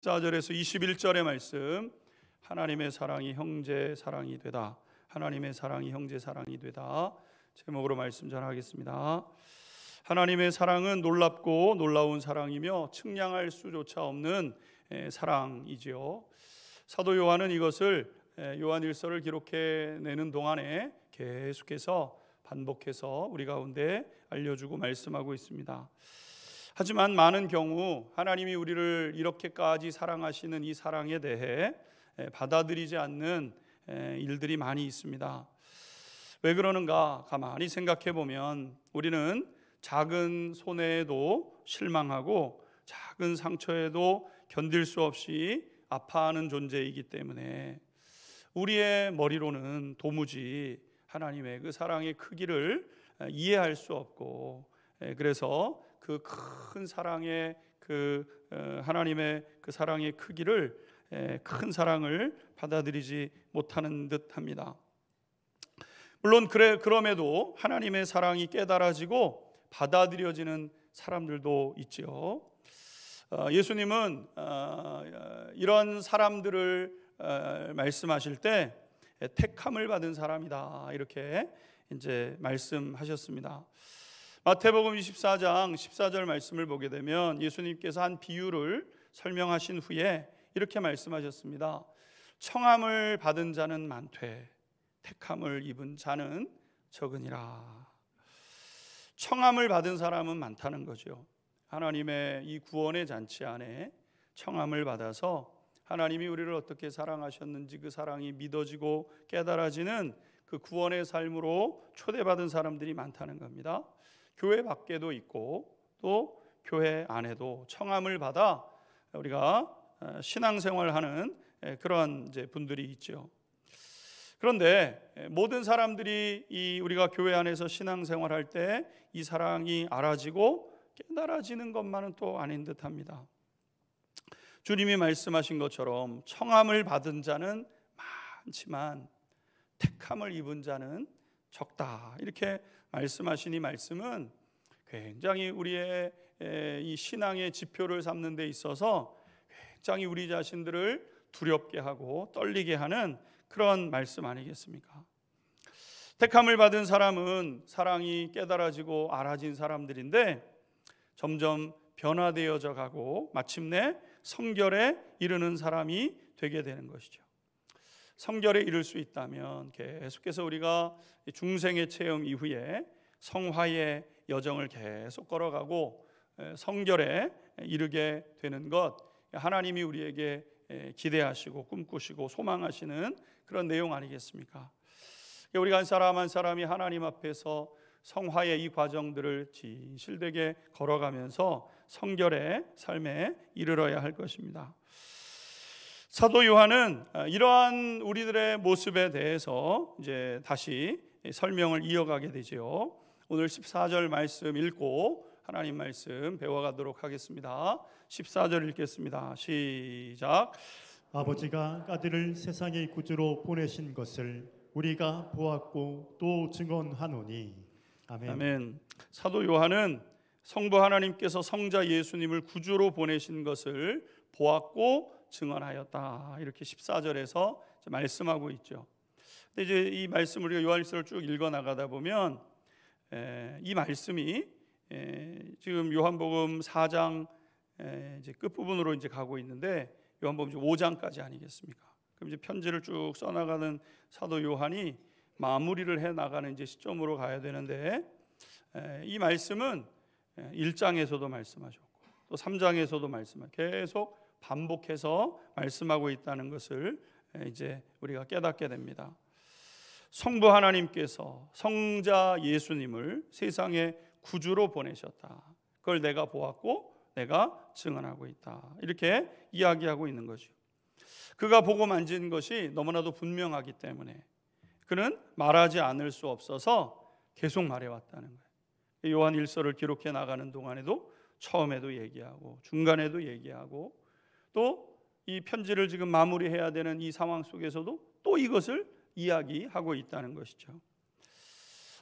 14절에서 21절의 말씀, 하나님의 사랑이 형제 사랑이 되다, 하나님의 사랑이 형제 사랑이 되다 제목으로 말씀 전하겠습니다. 하나님의 사랑은 놀랍고 놀라운 사랑이며 측량할 수조차 없는 사랑이지요. 사도 요한은 이것을 요한일서를 기록해내는 동안에 계속해서 반복해서 우리 가운데 알려주고 말씀하고 있습니다. 하지만 많은 경우 하나님이 우리를 이렇게까지 사랑하시는 이 사랑에 대해 받아들이지 않는 일들이 많이 있습니다. 왜 그러는가 가만히 생각해 보면 우리는 작은 손해에도 실망하고 작은 상처에도 견딜 수 없이 아파하는 존재이기 때문에 우리의 머리로는 도무지 하나님의 그 사랑의 크기를 이해할 수 없고, 그래서 그 큰 사랑의 하나님의 그 사랑의 크기를, 큰 사랑을 받아들이지 못하는 듯합니다. 물론 그럼에도 하나님의 사랑이 깨달아지고 받아들여지는 사람들도 있지요. 예수님은 이런 사람들을 말씀하실 때 택함을 받은 사람이다 이렇게 이제 말씀하셨습니다. 마태복음 24장 14절 말씀을 보게 되면 예수님께서 한 비유를 설명하신 후에 이렇게 말씀하셨습니다. 청함을 받은 자는 많되 택함을 입은 자는 적으니라. 청함을 받은 사람은 많다는 거죠. 하나님의 이 구원의 잔치 안에 청함을 받아서 하나님이 우리를 어떻게 사랑하셨는지 그 사랑이 믿어지고 깨달아지는 그 구원의 삶으로 초대받은 사람들이 많다는 겁니다. 교회 밖에도 있고 또 교회 안에도 청함을 받아 우리가 신앙생활하는 그런 이제 분들이 있죠. 그런데 모든 사람들이 우리가 교회 안에서 신앙생활할 때 이 사랑이 알아지고 깨달아지는 것만은 또 아닌 듯합니다. 주님이 말씀하신 것처럼 청함을 받은 자는 많지만 택함을 입은 자는 적다 이렇게 말씀하신 이 말씀은 굉장히 우리의 이 신앙의 지표를 삼는 데 있어서 굉장히 우리 자신들을 두렵게 하고 떨리게 하는 그런 말씀 아니겠습니까? 택함을 받은 사람은 사랑이 깨달아지고 알아진 사람들인데 점점 변화되어져 가고 마침내 성결에 이르는 사람이 되게 되는 것이죠. 성결에 이를 수 있다면 계속해서 우리가 중생의 체험 이후에 성화의 여정을 계속 걸어가고 성결에 이르게 되는 것, 하나님이 우리에게 기대하시고 꿈꾸시고 소망하시는 그런 내용 아니겠습니까? 우리가 한 사람 한 사람이 하나님 앞에서 성화의 이 과정들을 진실되게 걸어가면서 성결의 삶에 이르러야 할 것입니다. 사도 요한은 이러한 우리들의 모습에 대해서 이제 다시 설명을 이어가게 되죠. 오늘 14절 말씀 읽고 하나님 말씀 배워가도록 하겠습니다. 14절 읽겠습니다. 시작. 아버지가 아들을 세상의 구주로 보내신 것을 우리가 보았고 또 증언하노니. 아멘. 아멘. 사도 요한은 성부 하나님께서 성자 예수님을 구주로 보내신 것을 보았고 증언하였다 이렇게 14절에서 말씀하고 있죠. 근데 이제 이 말씀 우리가 요한일서를 쭉 읽어 나가다 보면 이 말씀이 지금 요한복음 4장 이제 끝 부분으로 이제 가고 있는데 요한복음 5장까지 아니겠습니까? 그럼 이제 편지를 쭉 써나가는 사도 요한이 마무리를 해 나가는 이제 시점으로 가야 되는데 이 말씀은 1장에서도 말씀하셨고 또 3장에서도 말씀하고 계속 반복해서 말씀하고 있다는 것을 이제 우리가 깨닫게 됩니다. 성부 하나님께서 성자 예수님을 세상에 구주로 보내셨다. 그걸 내가 보았고 내가 증언하고 있다. 이렇게 이야기하고 있는 거죠. 그가 보고 만진 것이 너무나도 분명하기 때문에 그는 말하지 않을 수 없어서 계속 말해왔다는 거예요. 요한 일서를 기록해 나가는 동안에도 처음에도 얘기하고 중간에도 얘기하고 또 이 편지를 지금 마무리해야 되는 이 상황 속에서도 또 이것을 이야기하고 있다는 것이죠.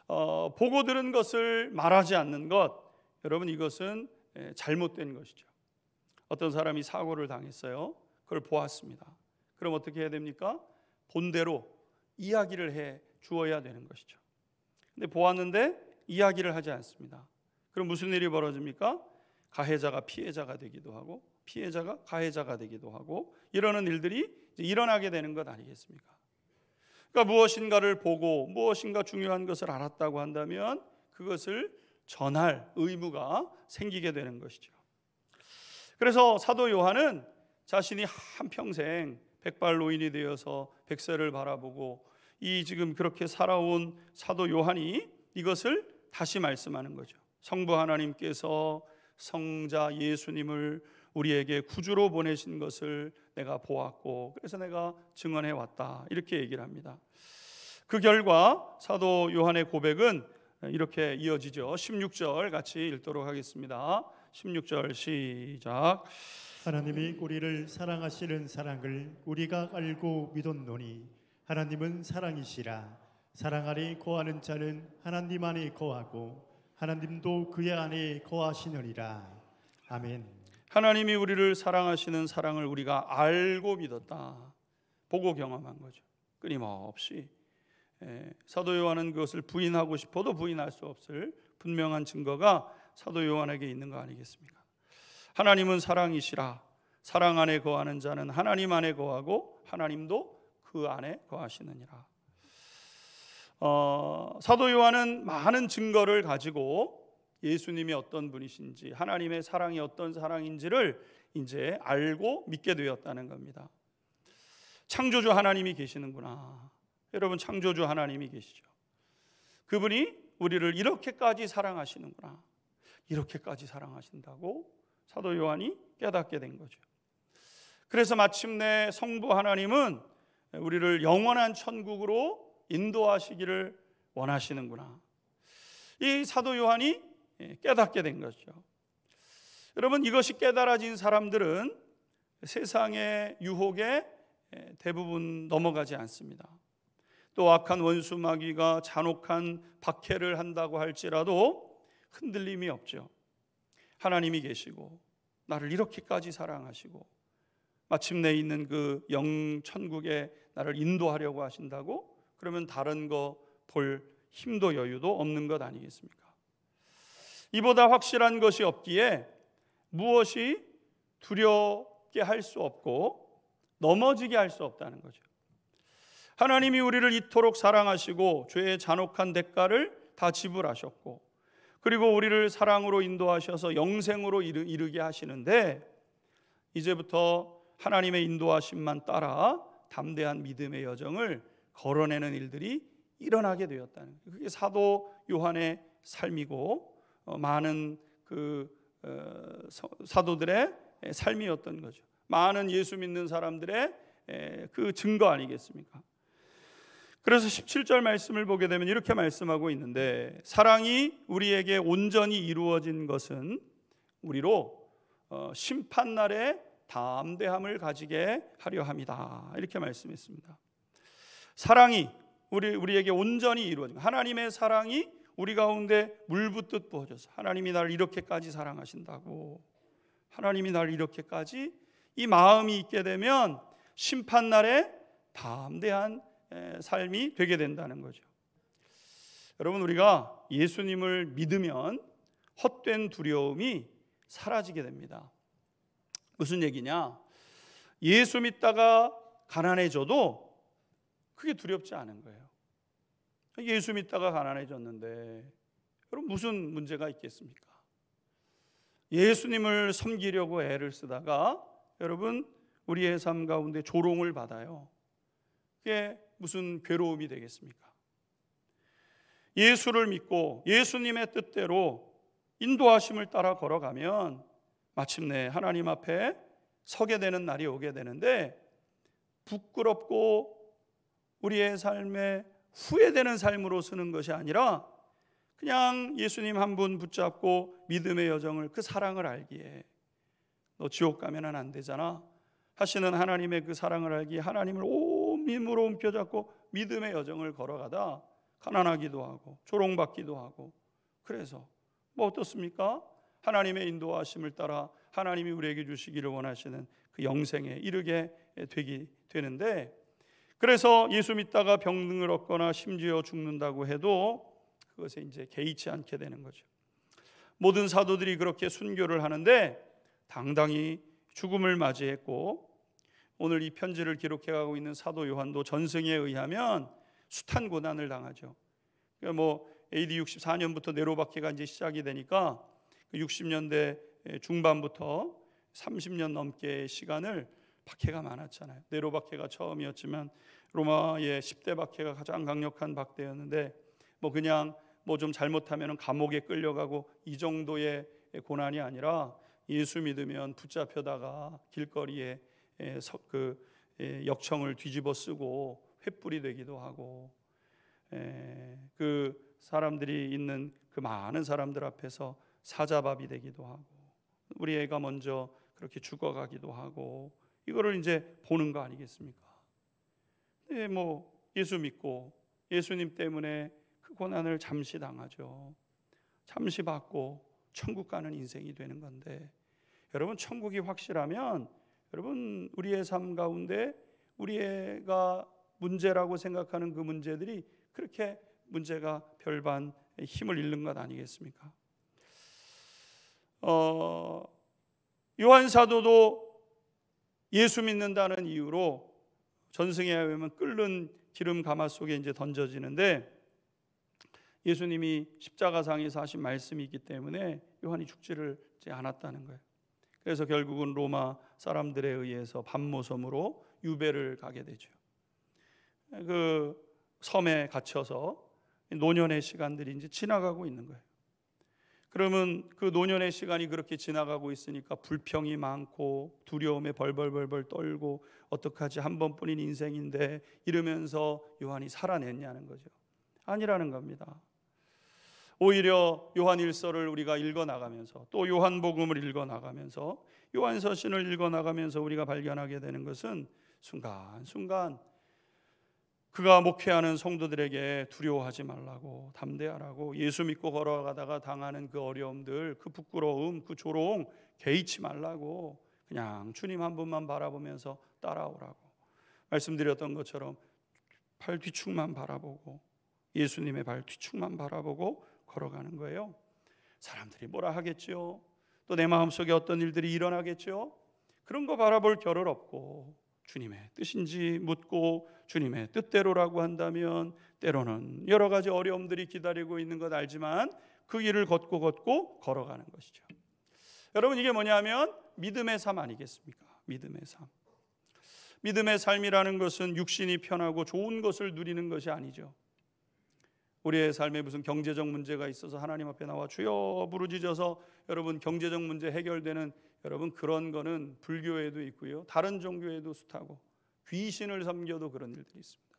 보고 들은 것을 말하지 않는 것, 여러분 이것은 잘못된 것이죠. 어떤 사람이 사고를 당했어요. 그걸 보았습니다. 그럼 어떻게 해야 됩니까? 본대로 이야기를 해 주어야 되는 것이죠. 근데 보았는데 이야기를 하지 않습니다. 그럼 무슨 일이 벌어집니까? 가해자가 피해자가 되기도 하고 피해자가 가해자가 되기도 하고 이러는 일들이 일어나게 되는 것 아니겠습니까? 그러니까 무엇인가를 보고 무엇인가 중요한 것을 알았다고 한다면 그것을 전할 의무가 생기게 되는 것이죠. 그래서 사도 요한은 자신이 한평생 백발노인이 되어서 백세를 바라보고 이 지금 그렇게 살아온 사도 요한이 이것을 다시 말씀하는 거죠. 성부 하나님께서 성자 예수님을 우리에게 구주로 보내신 것을 내가 보았고 그래서 내가 증언해 왔다 이렇게 얘기를 합니다. 그 결과 사도 요한의 고백은 이렇게 이어지죠. 16절 같이 읽도록 하겠습니다. 16절 시작. 하나님이 우리를 사랑하시는 사랑을 우리가 알고 믿었노니 하나님은 사랑이시라. 사랑 안에 거하는 자는 하나님 안에 거하고 하나님도 그의 안에 거하시느니라. 아멘. 하나님이 우리를 사랑하시는 사랑을 우리가 알고 믿었다. 보고 경험한 거죠. 끊임없이. 사도 요한은 그것을 부인하고 싶어도 부인할 수 없을 분명한 증거가 사도 요한에게 있는 거 아니겠습니까? 하나님은 사랑이시라. 사랑 안에 거하는 자는 하나님 안에 거하고 하나님도 그 안에 거하시느니라. 사도 요한은 많은 증거를 가지고 예수님이 어떤 분이신지 하나님의 사랑이 어떤 사랑인지를 이제 알고 믿게 되었다는 겁니다. 창조주 하나님이 계시는구나. 여러분 창조주 하나님이 계시죠. 그분이 우리를 이렇게까지 사랑하시는구나. 이렇게까지 사랑하신다고 사도 요한이 깨닫게 된 거죠. 그래서 마침내 성부 하나님은 우리를 영원한 천국으로 인도하시기를 원하시는구나. 이 사도 요한이 깨닫게 된 것이죠. 여러분 이것이 깨달아진 사람들은 세상의 유혹에 대부분 넘어가지 않습니다. 또 악한 원수 마귀가 잔혹한 박해를 한다고 할지라도 흔들림이 없죠. 하나님이 계시고 나를 이렇게까지 사랑하시고 마침내 있는 그 영천국에 나를 인도하려고 하신다고 그러면 다른 거 볼 힘도 여유도 없는 것 아니겠습니까? 이보다 확실한 것이 없기에 무엇이 두렵게 할 수 없고 넘어지게 할 수 없다는 거죠. 하나님이 우리를 이토록 사랑하시고 죄의 잔혹한 대가를 다 지불하셨고 그리고 우리를 사랑으로 인도하셔서 영생으로 이르게 하시는데 이제부터 하나님의 인도하심만 따라 담대한 믿음의 여정을 걸어내는 일들이 일어나게 되었다는 거예요. 그게 사도 요한의 삶이고 많은 그 사도들의 삶이었던 거죠. 많은 예수 믿는 사람들의 그 증거 아니겠습니까? 그래서 17절 말씀을 보게 되면 이렇게 말씀하고 있는데 사랑이 우리에게 온전히 이루어진 것은 우리로 심판날에 담대함을 가지게 하려 함이다. 이렇게 말씀했습니다. 사랑이 우리에게 온전히 이루어진 하나님의 사랑이 우리 가운데 물붓듯 부어져서 하나님이 나를 이렇게까지 사랑하신다고 하나님이 나를 이렇게까지 이 마음이 있게 되면 심판날에 담대한 삶이 되게 된다는 거죠. 여러분 우리가 예수님을 믿으면 헛된 두려움이 사라지게 됩니다. 무슨 얘기냐? 예수 믿다가 가난해져도 그게 두렵지 않은 거예요. 예수 믿다가 가난해졌는데 여러분 무슨 문제가 있겠습니까? 예수님을 섬기려고 애를 쓰다가 여러분 우리의 삶 가운데 조롱을 받아요. 그게 무슨 괴로움이 되겠습니까? 예수를 믿고 예수님의 뜻대로 인도하심을 따라 걸어가면 마침내 하나님 앞에 서게 되는 날이 오게 되는데 부끄럽고 우리의 삶에 후회되는 삶으로 쓰는 것이 아니라 그냥 예수님 한 분 붙잡고 믿음의 여정을 그 사랑을 알기에 너 지옥 가면은 안 되잖아 하시는 하나님의 그 사랑을 알기에 하나님을 온 힘으로 움켜잡고 믿음의 여정을 걸어가다 가난하기도 하고 조롱받기도 하고 그래서 뭐 어떻습니까? 하나님의 인도하심을 따라 하나님이 우리에게 주시기를 원하시는 그 영생에 이르게 되는데, 그래서 예수 믿다가 병등을 얻거나 심지어 죽는다고 해도 그것에 이제 개의치 않게 되는 거죠. 모든 사도들이 그렇게 순교를 하는데 당당히 죽음을 맞이했고, 오늘 이 편지를 기록해가고 있는 사도 요한도 전승에 의하면 숱한 고난을 당하죠. 그러니까 AD 64년부터 네로 박해가 이제 시작이 되니까 60년대 중반부터 30년 넘게 시간을 박해가 많았잖아요. 네로 박해가 처음이었지만 로마의 10대 박해가 가장 강력한 박해였는데, 그냥 좀 잘못하면 감옥에 끌려가고 이 정도의 고난이 아니라 예수 믿으면 붙잡혀다가 길거리에 역청을 뒤집어 쓰고 횃불이 되기도 하고, 그 사람들이 있는 그 많은 사람들 앞에서 사자밥이 되기도 하고, 우리 애가 먼저 그렇게 죽어가기도 하고, 이거를 이제 보는 거 아니겠습니까? 예수 믿고 예수님 때문에 그 고난을 잠시 당하죠. 잠시 받고 천국 가는 인생이 되는 건데, 여러분 천국이 확실하면 여러분 우리의 삶 가운데 우리가 문제라고 생각하는 그 문제들이 그렇게 문제가 별반 힘을 잃는 것 아니겠습니까? 요한 사도도 예수 믿는다는 이유로 전승에 의하면 끓는 기름 가마 속에 이제 던져지는데, 예수님이 십자가상에서 하신 말씀이 있기 때문에 요한이 죽지를 않았다는 거예요. 그래서 결국은 로마 사람들에 의해서 밤모섬으로 유배를 가게 되죠. 그 섬에 갇혀서 노년의 시간들이 이제 지나가고 있는 거예요. 그러면 그 노년의 시간이 그렇게 지나가고 있으니까 불평이 많고 두려움에 벌벌벌벌 떨고, 어떡하지, 한 번뿐인 인생인데 이러면서 요한이 살아냈냐는 거죠. 아니라는 겁니다. 오히려 요한일서를 우리가 읽어나가면서, 또 요한복음을 읽어나가면서, 요한서신을 읽어나가면서 우리가 발견하게 되는 것은 순간순간 그가 목회하는 성도들에게 두려워하지 말라고, 담대하라고, 예수 믿고 걸어가다가 당하는 그 어려움들, 그 부끄러움, 그 조롱 개의치 말라고, 그냥 주님 한 분만 바라보면서 따라오라고 말씀드렸던 것처럼 발 뒤축만 바라보고, 예수님의 발 뒤축만 바라보고 걸어가는 거예요. 사람들이 뭐라 하겠죠? 또 내 마음속에 어떤 일들이 일어나겠죠? 그런 거 바라볼 겨를 없고, 주님의 뜻인지 묻고 주님의 뜻대로라고 한다면 때로는 여러 가지 어려움들이 기다리고 있는 것 알지만 그 길을 걷고 걸어가는 것이죠. 여러분, 이게 뭐냐면 믿음의 삶 아니겠습니까? 믿음의 삶. 믿음의 삶이라는 것은 육신이 편하고 좋은 것을 누리는 것이 아니죠. 우리의 삶에 무슨 경제적 문제가 있어서 하나님 앞에 나와 주여 부르짖어서 여러분 경제적 문제 해결되는, 여러분 그런 거는 불교에도 있고요, 다른 종교에도 숱하고, 귀신을 섬겨도 그런 일들이 있습니다.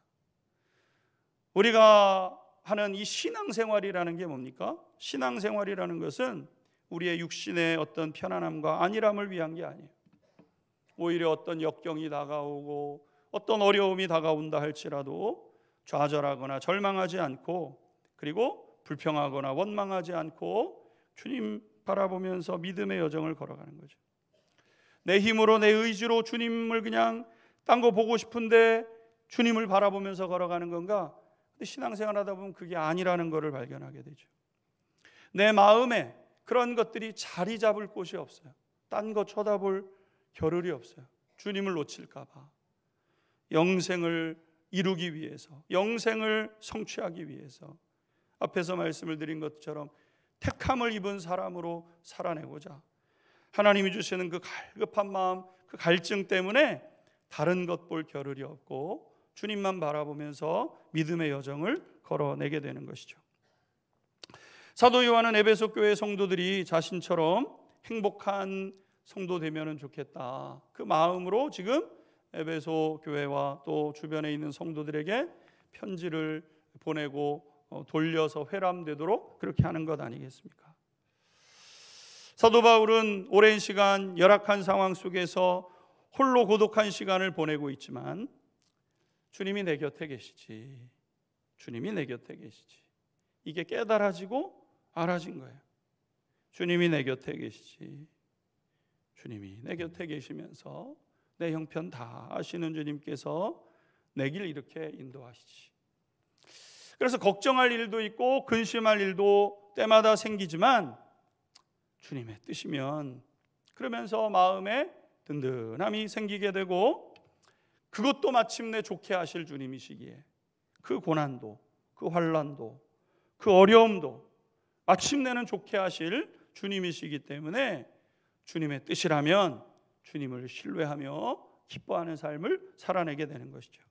우리가 하는 이 신앙생활이라는 게 뭡니까? 신앙생활이라는 것은 우리의 육신의 어떤 편안함과 안일함을 위한 게 아니에요. 오히려 어떤 역경이 다가오고 어떤 어려움이 다가온다 할지라도 좌절하거나 절망하지 않고, 그리고 불평하거나 원망하지 않고 주님 바라보면서 믿음의 여정을 걸어가는 거죠. 내 힘으로 내 의지로 주님을 그냥 딴 거 보고 싶은데 주님을 바라보면서 걸어가는 건가? 근데 신앙생활 하다 보면 그게 아니라는 것을 발견하게 되죠. 내 마음에 그런 것들이 자리 잡을 곳이 없어요. 딴 거 쳐다볼 겨를이 없어요. 주님을 놓칠까 봐. 영생을 이루기 위해서, 영생을 성취하기 위해서 앞에서 말씀을 드린 것처럼 택함을 입은 사람으로 살아내고자 하나님이 주시는 그 갈급한 마음, 그 갈증 때문에 다른 것 볼 겨를이 없고 주님만 바라보면서 믿음의 여정을 걸어내게 되는 것이죠. 사도 요한은 에베소 교회 성도들이 자신처럼 행복한 성도 되면 좋겠다, 그 마음으로 지금 에베소 교회와 또 주변에 있는 성도들에게 편지를 보내고 돌려서 회람되도록 그렇게 하는 것 아니겠습니까? 사도 바울은 오랜 시간 열악한 상황 속에서 홀로 고독한 시간을 보내고 있지만 주님이 내 곁에 계시지, 주님이 내 곁에 계시지, 이게 깨달아지고 알아진 거예요. 주님이 내 곁에 계시지, 주님이 내 곁에 계시면서 내 형편 다 아시는 주님께서 내 길 이렇게 인도하시지. 그래서 걱정할 일도 있고 근심할 일도 때마다 생기지만 주님의 뜻이면 그러면서 마음에 든든함이 생기게 되고, 그것도 마침내 좋게 하실 주님이시기에 그 고난도, 그 환난도, 그 어려움도 마침내는 좋게 하실 주님이시기 때문에 주님의 뜻이라면 주님을 신뢰하며 기뻐하는 삶을 살아내게 되는 것이죠.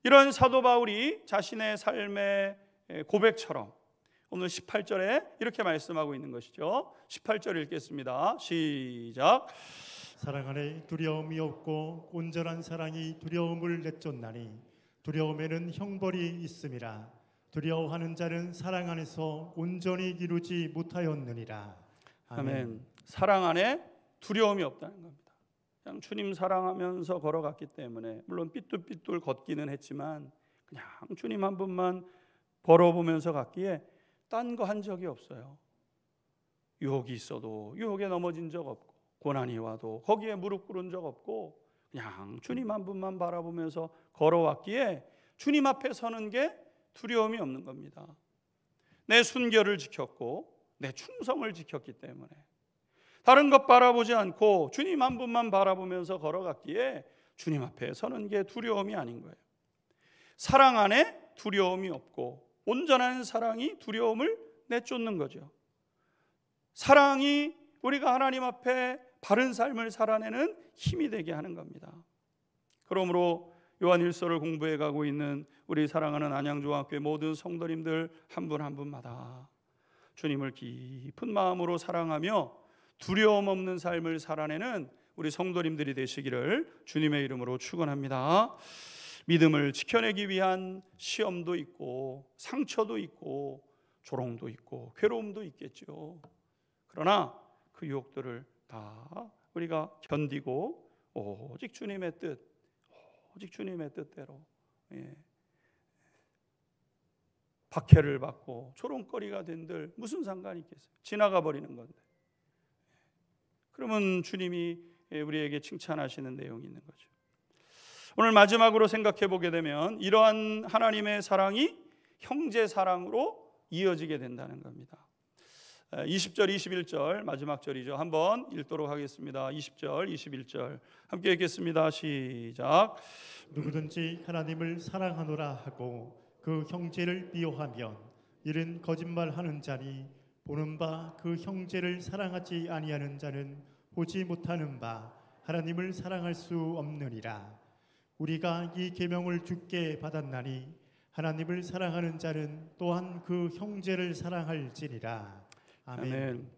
이런 사도 바울이 자신의 삶의 고백처럼 오늘 18절에 이렇게 말씀하고 있는 것이죠. 18절 읽겠습니다. 시작. 사랑 안에 두려움이 없고 온전한 사랑이 두려움을 내쫓나니 두려움에는 형벌이 있음이라. 두려워하는 자는 사랑 안에서 온전히 이루지 못하였느니라. 아멘. 사랑 안에 두려움이 없다는 겁니다. 그냥 주님 사랑하면서 걸어갔기 때문에, 물론 삐뚤삐뚤 걷기는 했지만 그냥 주님 한 분만 걸어보면서 갔기에 딴 거 한 적이 없어요. 유혹이 있어도 유혹에 넘어진 적 없고, 고난이 와도 거기에 무릎 꿇은 적 없고, 그냥 주님 한 분만 바라보면서 걸어왔기에 주님 앞에 서는 게 두려움이 없는 겁니다. 내 순결을 지켰고 내 충성을 지켰기 때문에 다른 것 바라보지 않고 주님 한 분만 바라보면서 걸어갔기에 주님 앞에 서는 게 두려움이 아닌 거예요. 사랑 안에 두려움이 없고 온전한 사랑이 두려움을 내쫓는 거죠. 사랑이 우리가 하나님 앞에 바른 삶을 살아내는 힘이 되게 하는 겁니다. 그러므로 요한일서를 공부해 가고 있는 우리 사랑하는 안양중학교의 모든 성도님들 한 분 한 분마다 주님을 깊은 마음으로 사랑하며 두려움 없는 삶을 살아내는 우리 성도님들이 되시기를 주님의 이름으로 축원합니다. 믿음을 지켜내기 위한 시험도 있고 상처도 있고 조롱도 있고 괴로움도 있겠죠. 그러나 그 유혹들을 다 우리가 견디고 오직 주님의 뜻, 오직 주님의 뜻대로 박해를 받고 조롱거리가 된들 무슨 상관이 있겠어요? 지나가 버리는 건데. 그러면 주님이 우리에게 칭찬하시는 내용이 있는 거죠. 오늘 마지막으로 생각해 보게 되면 이러한 하나님의 사랑이 형제 사랑으로 이어지게 된다는 겁니다. 20절, 21절 마지막 절이죠. 한번 읽도록 하겠습니다. 20절, 21절 함께 읽겠습니다. 시작. 누구든지 하나님을 사랑하노라 하고 그 형제를 비호하면 이는 거짓말하는 자니 보는 바 그 형제를 사랑하지 아니하는 자는 보지 못하는 바 하나님을 사랑할 수 없느니라. 우리가 이 계명을 주께 받았나니 하나님을 사랑하는 자는 또한 그 형제를 사랑할지니라. 아멘. 아멘.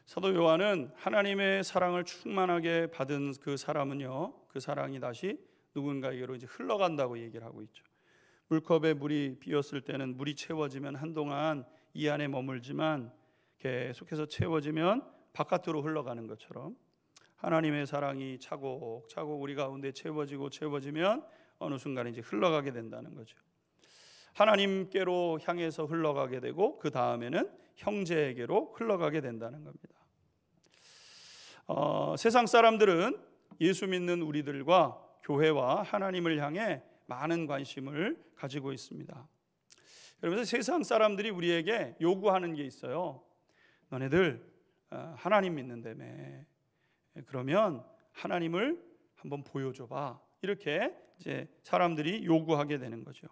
사도 요한은 하나님의 사랑을 충만하게 받은 그 사람은요, 그 사랑이 다시 누군가에게로 이제 흘러간다고 얘기를 하고 있죠. 물컵에 물이 비었을 때는 물이 채워지면 한동안 이 안에 머물지만 계속해서 채워지면 바깥으로 흘러가는 것처럼 하나님의 사랑이 차곡차곡 우리 가운데 채워지면 어느 순간 이제 흘러가게 된다는 거죠. 하나님께로 향해서 흘러가게 되고 그 다음에는 형제에게로 흘러가게 된다는 겁니다. 세상 사람들은 예수 믿는 우리들과 교회와 하나님을 향해 많은 관심을 가지고 있습니다. 그러면서 세상 사람들이 우리에게 요구하는 게 있어요. 너네들 하나님 믿는다며. 그러면 하나님을 한번 보여줘봐. 이렇게 이제 사람들이 요구하게 되는 거죠.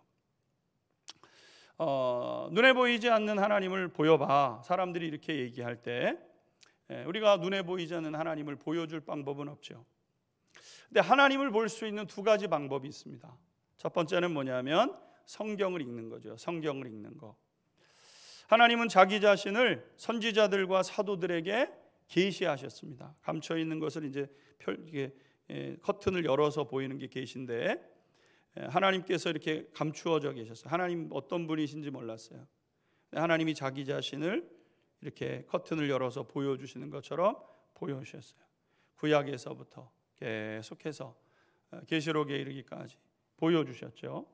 눈에 보이지 않는 하나님을 보여봐. 사람들이 이렇게 얘기할 때 우리가 눈에 보이지 않는 하나님을 보여줄 방법은 없죠. 근데 하나님을 볼 수 있는 두 가지 방법이 있습니다. 첫 번째는 뭐냐면 성경을 읽는 거죠. 성경을 읽는 거. 하나님은 자기 자신을 선지자들과 사도들에게 계시하셨습니다. 감춰 있는 것을 이제 커튼을 열어서 보이는 게 계시인데 하나님께서 이렇게 감추어져 계셨어요. 하나님 어떤 분이신지 몰랐어요. 하나님이 자기 자신을 이렇게 커튼을 열어서 보여주시는 것처럼 보여주셨어요. 구약에서부터 계속해서 계시록에 이르기까지 보여주셨죠.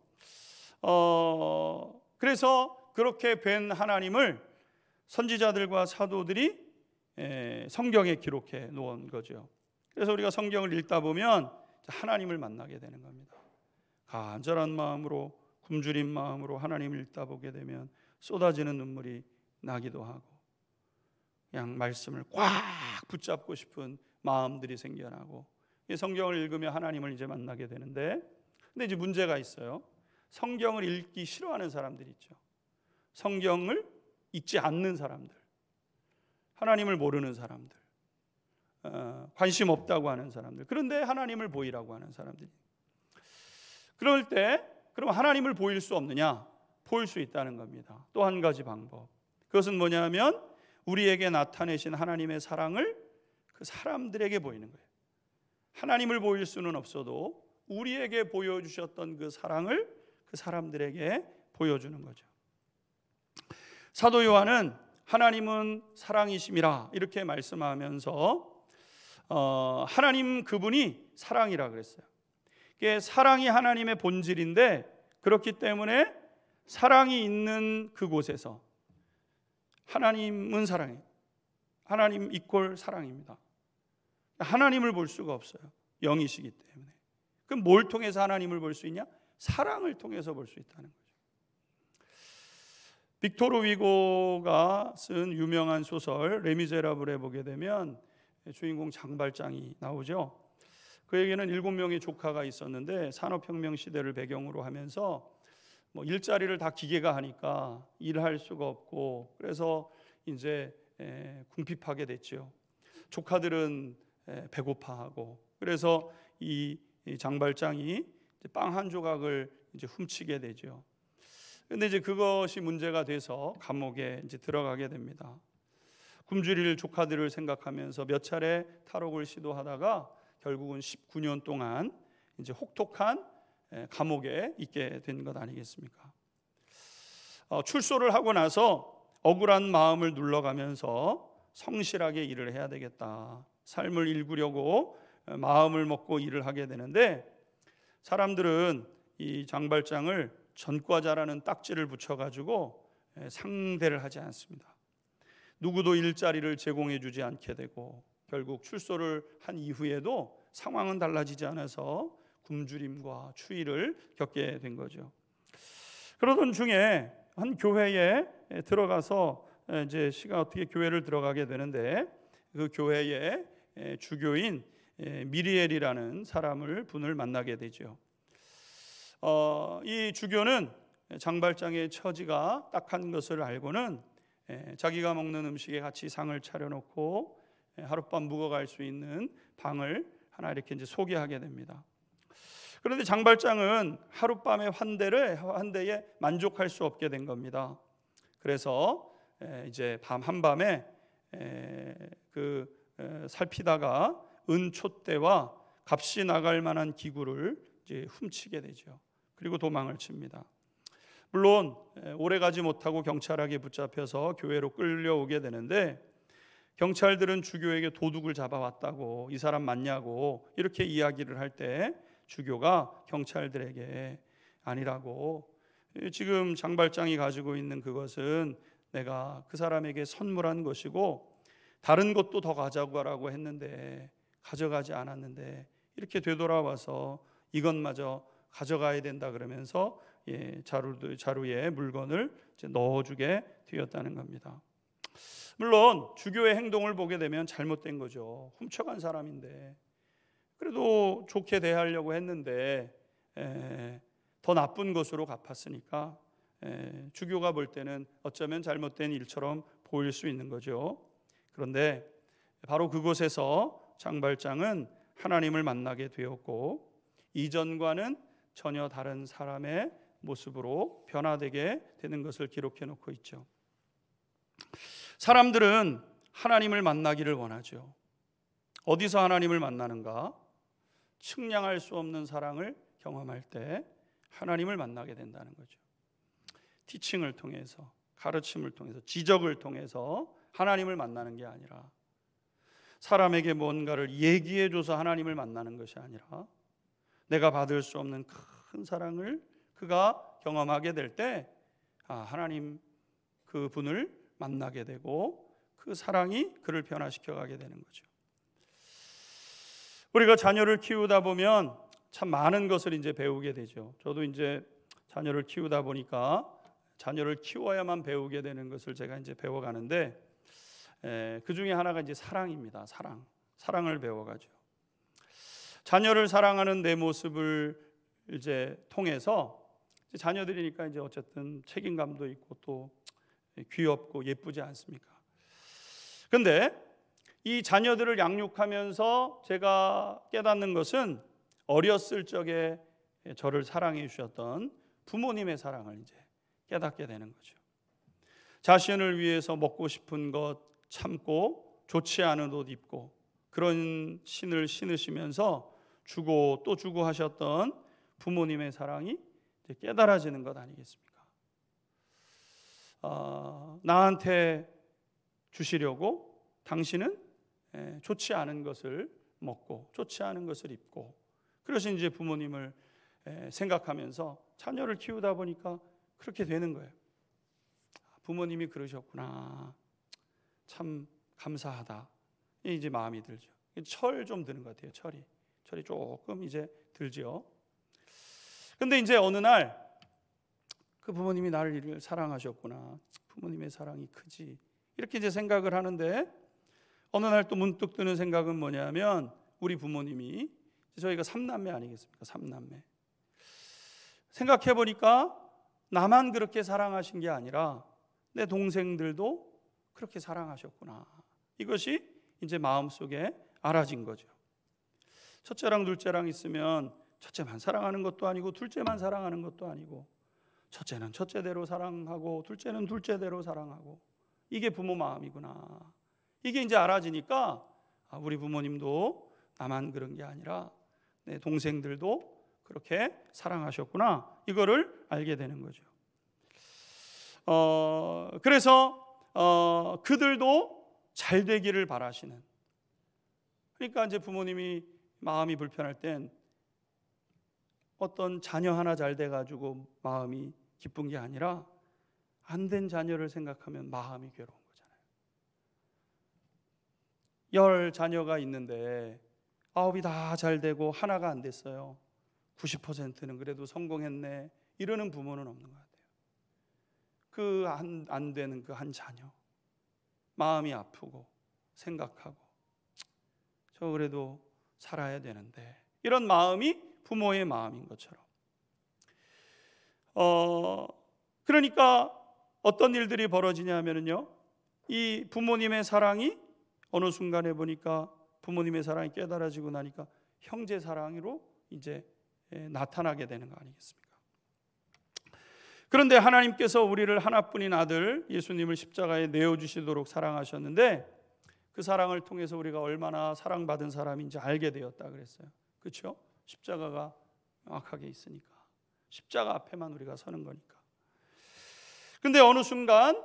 그래서 그렇게 뵌 하나님을 선지자들과 사도들이 성경에 기록해 놓은 거죠. 그래서 우리가 성경을 읽다 보면 하나님을 만나게 되는 겁니다. 간절한 마음으로, 굶주린 마음으로 하나님을 읽다 보게 되면 쏟아지는 눈물이 나기도 하고 그냥 말씀을 꽉 붙잡고 싶은 마음들이 생겨나고, 성경을 읽으며 하나님을 이제 만나게 되는데, 근데 이제 문제가 있어요. 성경을 읽기 싫어하는 사람들이 있죠. 성경을 읽지 않는 사람들, 하나님을 모르는 사람들, 관심 없다고 하는 사람들, 그런데 하나님을 보이라고 하는 사람들이. 그럴 때 그럼 하나님을 보일 수 없느냐? 보일 수 있다는 겁니다. 또 한 가지 방법, 그것은 뭐냐면 우리에게 나타내신 하나님의 사랑을 그 사람들에게 보이는 거예요. 하나님을 보일 수는 없어도 우리에게 보여주셨던 그 사랑을 그 사람들에게 보여주는 거죠. 사도 요한은 하나님은 사랑이심이라 이렇게 말씀하면서 하나님 그분이 사랑이라 그랬어요. 이게 사랑이 하나님의 본질인데, 그렇기 때문에 사랑이 있는 그곳에서 하나님은 사랑이에요. 하나님 이퀄 사랑입니다. 하나님을 볼 수가 없어요. 영이시기 때문에. 그럼 뭘 통해서 하나님을 볼 수 있냐? 사랑을 통해서 볼 수 있다는 거죠. 빅토르 위고가 쓴 유명한 소설 레미제라블에 보게 되면 주인공 장발장이 나오죠. 그에게는 7명의 조카가 있었는데 산업혁명 시대를 배경으로 하면서 일자리를 다 기계가 하니까 일할 수가 없고, 그래서 이제 궁핍하게 됐죠. 조카들은 배고파하고, 그래서 이 장발장이 빵 한 조각을 이제 훔치게 되죠. 근데 이제 그것이 문제가 돼서 감옥에 이제 들어가게 됩니다. 굶주릴 조카들을 생각하면서 몇 차례 탈옥을 시도하다가 결국은 19년 동안 이제 혹독한 감옥에 있게 된 것 아니겠습니까? 출소를 하고 나서 억울한 마음을 눌러가면서 성실하게 일을 해야 되겠다, 삶을 일구려고 마음을 먹고 일을 하게 되는데, 사람들은 이 장발장을 전과자라는 딱지를 붙여가지고 상대를 하지 않습니다. 누구도 일자리를 제공해 주지 않게 되고, 결국 출소를 한 이후에도 상황은 달라지지 않아서 굶주림과 추위를 겪게 된 거죠. 그러던 중에 한 교회에 들어가서 이제 시가 어떻게 교회를 들어가게 되는데, 그 교회의 주교인 미리엘이라는 분을 만나게 되죠. 이 주교는 장발장의 처지가 딱한 것을 알고는 자기가 먹는 음식에 같이 상을 차려놓고 하룻밤 묵어갈 수 있는 방을 하나 이렇게 이제 소개하게 됩니다. 그런데 장발장은 하룻밤의 환대에 만족할 수 없게 된 겁니다. 그래서 이제 한밤에 살피다가 은촛대와 값이 나갈 만한 기구를 이제 훔치게 되죠. 그리고 도망을 칩니다. 물론 오래 가지 못하고 경찰에게 붙잡혀서 교회로 끌려오게 되는데, 경찰들은 주교에게 도둑을 잡아왔다고, 이 사람 맞냐고 이렇게 이야기를 할 때 주교가 경찰들에게 아니라고, 지금 장발장이 가지고 있는 그것은 내가 그 사람에게 선물한 것이고 다른 것도 더 가져가라고 했는데 가져가지 않았는데 이렇게 되돌아와서 이것마저 가져가야 된다 그러면서 자루에 물건을 이제 넣어주게 되었다는 겁니다. 물론 주교의 행동을 보게 되면 잘못된 거죠. 훔쳐간 사람인데, 그래도 좋게 대하려고 했는데 더 나쁜 것으로 갚았으니까 주교가 볼 때는 어쩌면 잘못된 일처럼 보일 수 있는 거죠. 그런데 바로 그곳에서 장발장은 하나님을 만나게 되었고, 이전과는 전혀 다른 사람의 모습으로 변화되게 되는 것을 기록해 놓고 있죠. 사람들은 하나님을 만나기를 원하죠. 어디서 하나님을 만나는가? 측량할 수 없는 사랑을 경험할 때 하나님을 만나게 된다는 거죠. 티칭을 통해서, 가르침을 통해서, 지적을 통해서 하나님을 만나는 게 아니라, 사람에게 뭔가를 얘기해줘서 하나님을 만나는 것이 아니라, 내가 받을 수 없는 큰 사랑을 그가 경험하게 될 때 하나님 그분을 만나게 되고 그 사랑이 그를 변화시켜 가게 되는 거죠. 우리가 자녀를 키우다 보면 참 많은 것을 이제 배우게 되죠. 저도 이제 자녀를 키우다 보니까 자녀를 키워야만 배우게 되는 것을 제가 이제 배워가는데, 그 중에 하나가 이제 사랑입니다. 사랑을 배워가죠. 자녀를 사랑하는 내 모습을 이제 통해서, 자녀들이니까 이제 어쨌든 책임감도 있고 또 귀엽고 예쁘지 않습니까? 근데 이 자녀들을 양육하면서 제가 깨닫는 것은 어렸을 적에 저를 사랑해 주셨던 부모님의 사랑을 이제 깨닫게 되는 거죠. 자신을 위해서 먹고 싶은 것 참고 좋지 않은 옷 입고 그런 신을 신으시면서 주고 또 주고 하셨던 부모님의 사랑이 이제 깨달아지는 것 아니겠습니까? 나한테 주시려고 당신은 좋지 않은 것을 먹고 좋지 않은 것을 입고 그러신 이제 부모님을 생각하면서 자녀를 키우다 보니까 그렇게 되는 거예요. 부모님이 그러셨구나. 참 감사하다. 이제 마음이 들죠. 철 좀 드는 것 같아요. 철이 조금 이제 들죠. 근데 이제 어느 날 그 부모님이 나를 사랑하셨구나. 부모님의 사랑이 크지. 이렇게 이제 생각을 하는데 어느 날 또 문득 드는 생각은 뭐냐면 우리 부모님이 저희가 3남매 아니겠습니까? 3남매. 생각해 보니까 나만 그렇게 사랑하신 게 아니라 내 동생들도 그렇게 사랑하셨구나. 이것이 이제 마음속에 알아진 거죠. 첫째랑 둘째랑 있으면 첫째만 사랑하는 것도 아니고 둘째만 사랑하는 것도 아니고 첫째는 첫째대로 사랑하고 둘째는 둘째대로 사랑하고 이게 부모 마음이구나. 이게 이제 알아지니까 우리 부모님도 나만 그런 게 아니라 내 동생들도 그렇게 사랑하셨구나. 이거를 알게 되는 거죠. 그래서 그들도 잘 되기를 바라시는. 그러니까 이제 부모님이 마음이 불편할 땐 어떤 자녀 하나 잘 돼가지고 마음이 기쁜 게 아니라 안 된 자녀를 생각하면 마음이 괴로운 거잖아요. 10 자녀가 있는데 9이 다 잘 되고 하나가 안 됐어요. 90%는 그래도 성공했네. 이러는 부모는 없는 것 같아요. 그 안 되는 그 한 자녀 마음이 아프고 생각하고 저 그래도 살아야 되는데 이런 마음이 부모의 마음인 것처럼 그러니까 어떤 일들이 벌어지냐면요 이 부모님의 사랑이 어느 순간에 보니까 부모님의 사랑이 깨달아지고 나니까 형제 사랑으로 이제 나타나게 되는 거 아니겠습니까? 그런데 하나님께서 우리를 하나뿐인 아들 예수님을 십자가에 내어주시도록 사랑하셨는데 그 사랑을 통해서 우리가 얼마나 사랑받은 사람인지 알게 되었다 그랬어요. 그렇죠? 십자가가 명확하게 있으니까 십자가 앞에만 우리가 서는 거니까. 근데 어느 순간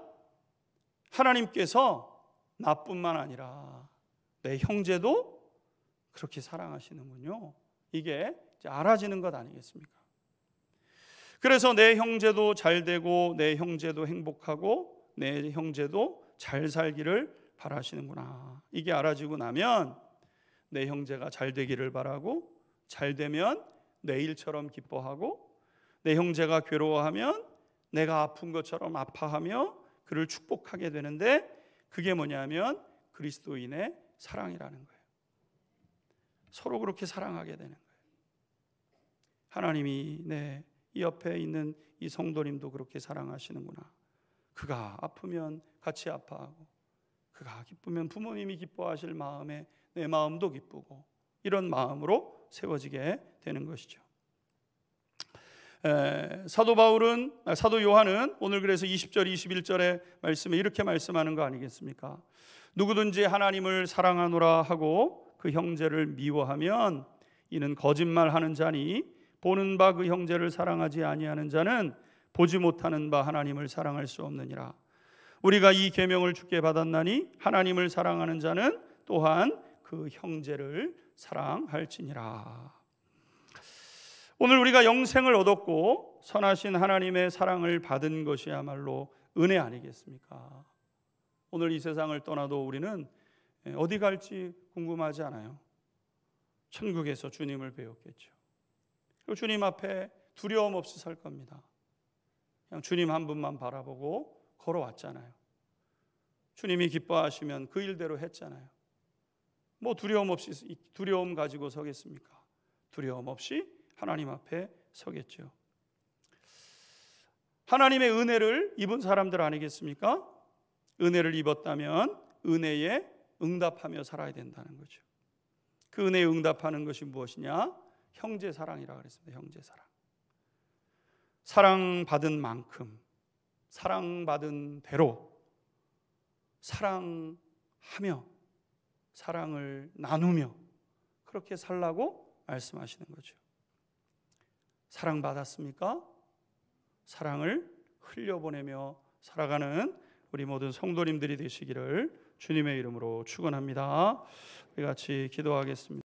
하나님께서 나뿐만 아니라 내 형제도 그렇게 사랑하시는군요. 이게 이제 알아지는 것 아니겠습니까? 그래서 내 형제도 잘 되고 내 형제도 행복하고 내 형제도 잘 살기를 바라시는구나. 이게 알아지고 나면 내 형제가 잘 되기를 바라고 잘 되면 내 일처럼 기뻐하고 내 형제가 괴로워하면 내가 아픈 것처럼 아파하며 그를 축복하게 되는데 그게 뭐냐면 그리스도인의 사랑이라는 거예요. 서로 그렇게 사랑하게 되는 거예요. 하나님이 이 옆에 있는 이 성도님도 그렇게 사랑하시는구나. 그가 아프면 같이 아파하고 그가 기쁘면 부모님이 기뻐하실 마음에 내 마음도 기쁘고 이런 마음으로 세워지게 되는 것이죠. 사도 요한은 오늘 그래서 20절 21절의 말씀에 이렇게 말씀하는 거 아니겠습니까? 누구든지 하나님을 사랑하노라 하고 그 형제를 미워하면 이는 거짓말하는 자니 보는 바 그 형제를 사랑하지 아니하는 자는 보지 못하는 바 하나님을 사랑할 수 없느니라. 우리가 이 계명을 주께 받았나니 하나님을 사랑하는 자는 또한 그 형제를 사랑할지니라. 오늘 우리가 영생을 얻었고 선하신 하나님의 사랑을 받은 것이야말로 은혜 아니겠습니까? 오늘 이 세상을 떠나도 우리는 어디 갈지 궁금하지 않아요. 천국에서 주님을 배웠겠죠. 그리고 주님 앞에 두려움 없이 설 겁니다. 그냥 주님 한 분만 바라보고 걸어왔잖아요. 주님이 기뻐하시면 그 일대로 했잖아요. 뭐 두려움 가지고 서겠습니까? 두려움 없이 하나님 앞에 서겠죠. 하나님의 은혜를 입은 사람들 아니겠습니까? 은혜를 입었다면 은혜에 응답하며 살아야 된다는 거죠. 그 은혜에 응답하는 것이 무엇이냐? 형제 사랑이라고 그랬습니다. 형제 사랑. 사랑받은 만큼, 사랑받은 대로 사랑하며 사랑을 나누며 그렇게 살라고 말씀하시는 거죠. 사랑받았습니까? 사랑을 흘려보내며 살아가는 우리 모든 성도님들이 되시기를 주님의 이름으로 축원합니다. 우리 같이 기도하겠습니다.